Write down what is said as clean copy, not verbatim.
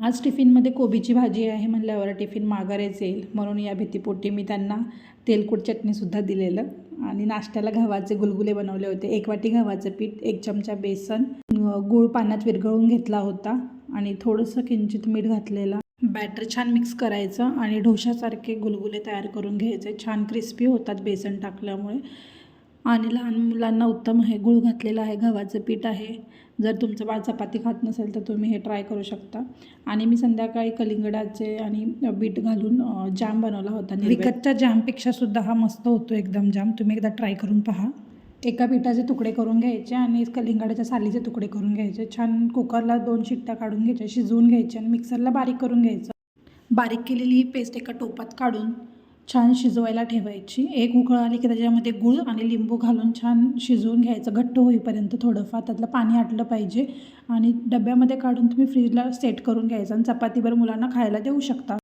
आज टिफिनमध्ये कोबीची भाजी आहे म्हणल्यावर टिफिन माघारीच येईल म्हणून या भीतीपोटी मी त्यांना तेलकट चटणीसुद्धा दिलेलं. आणि नाश्त्याला गव्हाचे गुलगुले बनवले होते. 1 वाटी गव्हाचं पीठ, 1 चमचा बेसन, गूळ पाण्यात विरघळून घेतला होता आणि थोडंसं किंचित मीठ घातलेलं. बॅटर छान मिक्स करायचं आणि डोशासारखे गुलगुले तयार करून घ्यायचे. छान क्रिस्पी होतात बेसन टाकल्यामुळे. आणि लहान मुलांना उत्तम आहे. गूळ घातलेला आहे, गव्हाचं पीठ आहे. जर तुमचं बाळ चपाती खात नसेल तर तुम्ही हे ट्राय करू शकता. आणि मी संध्याकाळी कलिंगडाचे आणि बीट घालून जाम बनवला होता. विकतच्या जामपेक्षा सुद्धा हा मस्त होतो एकदम जाम. तुम्ही एकदा ट्राय करून पहा. एका पिठाचे तुकडे करून घ्यायचे आणि कलिंगडाच्या सालीचे तुकडे करून घ्यायचे. छान कुकरला 2 शिट्ट्या काढून घ्यायच्या, शिजवून घ्यायचे आणि मिक्सरला बारीक करून घ्यायचं. बारीक केलेली ही पेस्ट एका टोपात काढून छान शिजवायला ठेवायची. एक उकळ आली की त्याच्यामध्ये गूळ आणि लिंबू घालून छान शिजवून घ्यायचं घट्ट होईपर्यंत. थोडंफार त्यातलं पाणी आटलं पाहिजे आणि डब्यामध्ये काढून तुम्ही फ्रीजला सेट करून घ्यायचं आणि चपातीवर मुलांना खायला देऊ शकता.